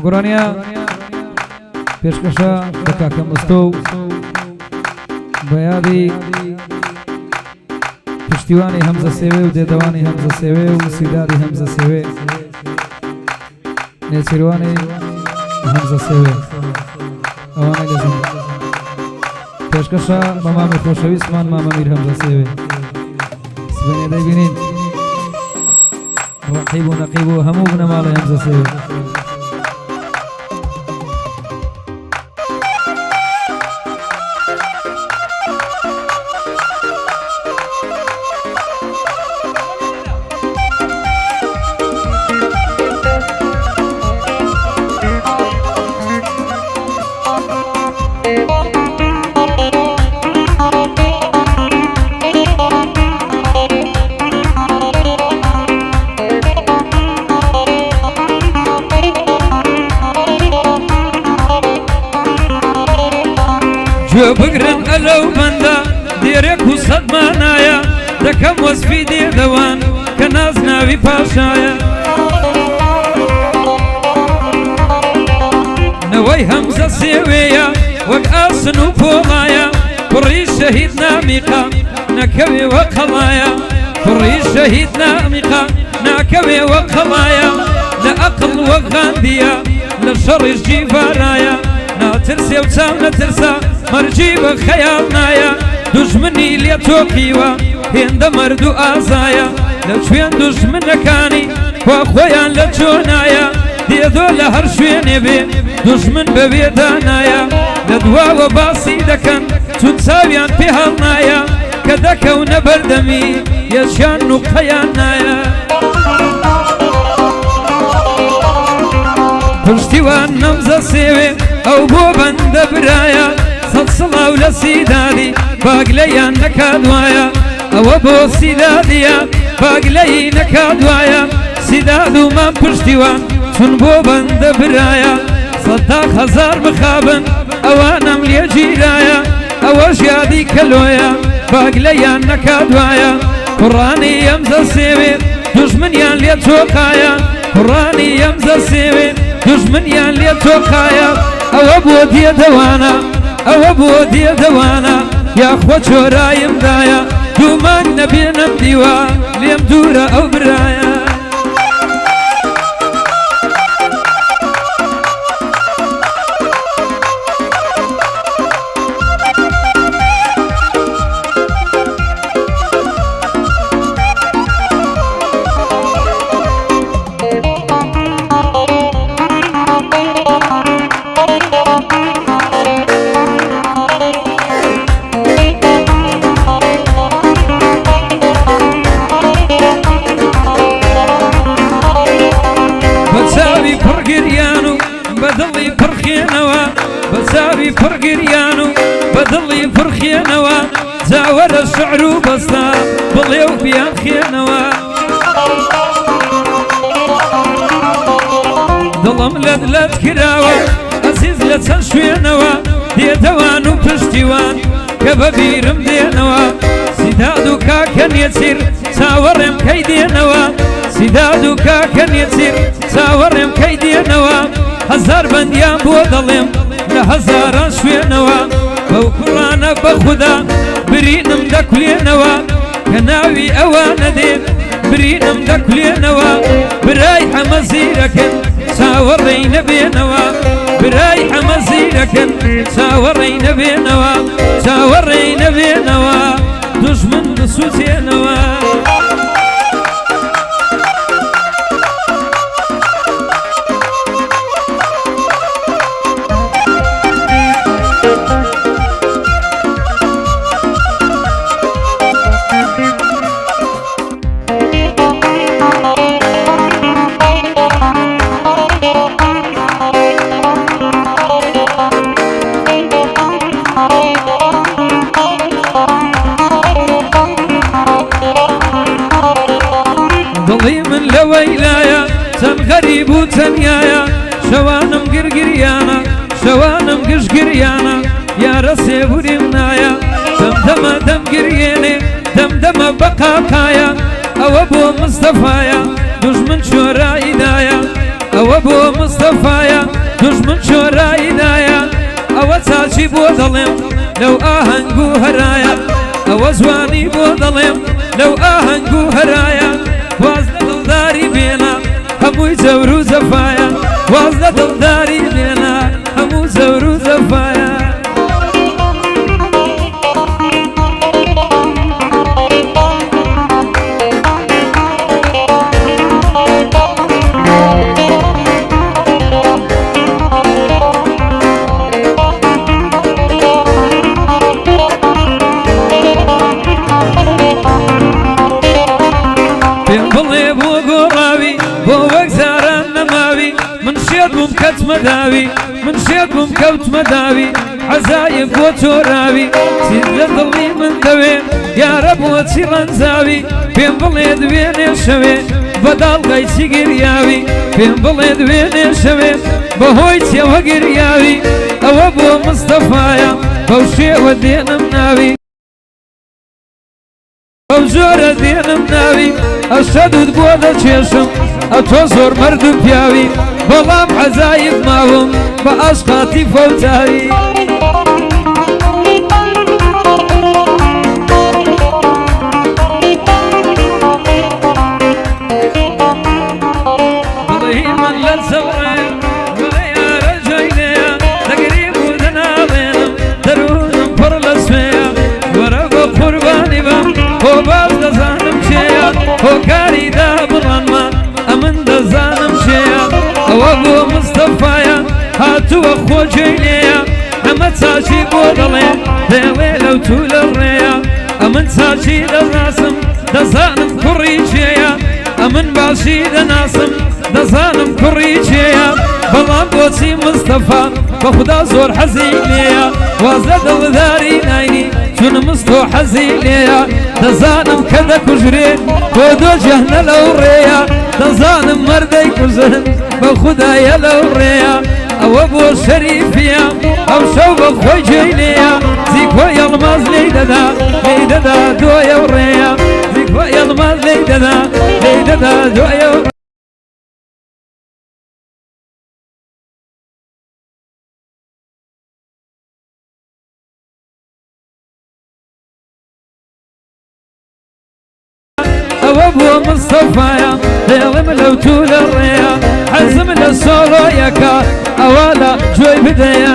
گۆرانیا پێشکەشە بە کاکە مستۆ بە یادی پشتیوانی هەمزە سێوێ و دێدەوانی هەمزە سێوێ و سیداری هەمزە سێوێ نێچیروانی هەمزە سێوێ ئەوانەی لەزم پێشکەشە بە مامی خۆشەویستمان مامە میر هەمزە سێوێ سبێنێ دەیبینین ڕەقیب و نەقیب و هەموو بنەماڵی هەمزە سێوێ جو بگرن ئەلەو بەندە دێرێک و سەدمانایە دەکەم وەسفی دێدەوان کە ناز ناوی پاشایە نەوەی هەمزە سێوەیە وەک ئاسن و پۆڵایە کوڕی شەهید نامیقا نەکەوێوە قەڵایە کوڕی شەهید نامیقا ناکەوێوە قەڵایە لە ئەقڵ وەک غاندیە لە شەڕیش جیڤارایە ناترسێ و چاو نەترسە مەرجی بە خەیاڵ نایە دوژمنی لێ تۆقیوە هێندە مەرد و ئازایە لە شوێن دوژمنەکانی خوا خۆیان لە چۆنایە دێدۆ لە هەر شوێنێ بێ دوژمن بەوێ دانایە لە دواوە باسی دەکەن چون چاویان پێ هەڵ نایە کە دەکەونە بەردەمی یەشیان نوقەیان نایە پشتیوان نەمزە سێوێ ئەو بۆ بەندە برایە سەد سڵاو لە سیدادی باگلەیان نەکادوایە ئەوە بۆ سیدادیە باگلەی نەکادوایە سیداد و مام پشتیوان چون بۆ بەندە برایە سەدتا هەزار بخابن ئەوانەم لێ گیرایە ئەوە ژیادی کەلۆیە باگلەیان نەکادوایە کوڕانی ئەمزە سێوێ دوژمنیان لێ تۆقایە کوڕانی ئەمزە سێوێ دوژمنیان لێ تۆقایە ئەوە بۆ دێدەوانە ئەوە بۆ دێدەوانە یاخۆ چۆرایمدایە دوو مانگ نەبێنم دیوە لێم دوورە ئەو برایە بەدڵی پڕخێنەوە بەچاوی پڕگریان و بەدڵی پڕخێنەوە جاوەرە شعر و بەستا بڵێ و بیان خێنەوە دڵم لەت کراوە ئەزیز لە چەند شوێنەوە دێدەوان و پشتیوان کە بەبیرم دێنەوە سیداد و کاکە نێچیر چاوەڕێم کەی دێنەوە سیداد و کاکە نێچیر چاوەڕێم کەی دێنەوە هەزار بەندیان بۆ دەڵێم لە هەزاران شوێنەوە بەو کوڕانە بەخودا برینم دەکولێنەوە کە ناوی ئەوانە دێن برینم دەکولێنەوە برای هەمە زیرەکەن چاوەڕێی نەبێنەوە برای هەمە زیرەکەن چاوەڕێی نەبێنەوە چاوەڕێی نەبێنەوە دوژمن بسووتێنەوە دڵی من لەوەی لایە چەند غەریب و تەنیایە شەوانم گرگریانە شەوانم گشتگریانە یارە سێبوریم نایە دەمدەمە دەمگرێنێ دەمدەمە بەقاقایە ئەوە بۆ مستەفایە دوژمن چۆرایدایە ئەوە بۆ مستەفایە دوژمن چۆرایدایە ئەوە چاچی بۆ دەڵێم لەو ئاهەنگ و هەرایە ئەوە جوانی بۆ دەڵێم لەو ئاهەنگ و هەرایە واز لە دڵداری بێنە هەمووی جەور و جەفایە واز لە دڵداری بێنە هەموو جەور و جەفایە مداوي من شيب مكوت مداوي عزايب وتوراوي سيد للظلي من دوي يا رب وتسيران زاوي بين بليد بين الشوي بدال غيتي قرياوي بين بليد بين الشوي بهويتي وقرياوي او ابو مصطفايا بوشي ودين مناوي بوزور دين مناوي اشدود بودا تشيشم اتوزور مردو بياوي بەڵام عەزایب ماوم بە ئاشقاتی فەوتاوی بڵێ من لە زەوڕێ بڵێ یارە جۆینەیە دەگریب و دەناڵێنم دەروونم پڕ لە سوێیە وەرە بە قوربانی بەم بۆ باز دەزانم چێیە هۆکاری دابڵانمە ئەمن دەزانم چێیە ئەوە بۆ مستەفایە هاتووە خۆجێی لێیە ئەمە چاچی بۆ دەڵێ دەڵێ لەو تو لە ڕێیە ئەمن چاچی دەناسم دەزانم کوڕی چێیە ئەمن باشی دەناسم دەزانم کوڕی چێیە بەڵام بۆچی مستەفا بە خودا زۆر حەزی لێیە واز لە دڵداری ناینی چون مستۆ حەزی لێیە دەزانم کە دەکوژرێ بۆ دۆ جەهنە لەو ڕێیە دەزانم مەردەی کوژن بە خودایە لەو ڕێیە ئەوە بۆ شەریفیە ئەو شەو بە خۆی جێی لێیە زیکۆی ئەڵماز لێی دەدا لێی دەدا دۆیە و ڕێیە زیکۆی ئەڵماز لێی دەدا لێی دەدا دۆیە و ئەوە بۆ مستەفایە دێڵم لەو تو لە ڕێیە حەزم لە سۆڵۆیەکە ئەوە لە گوێی بدەیە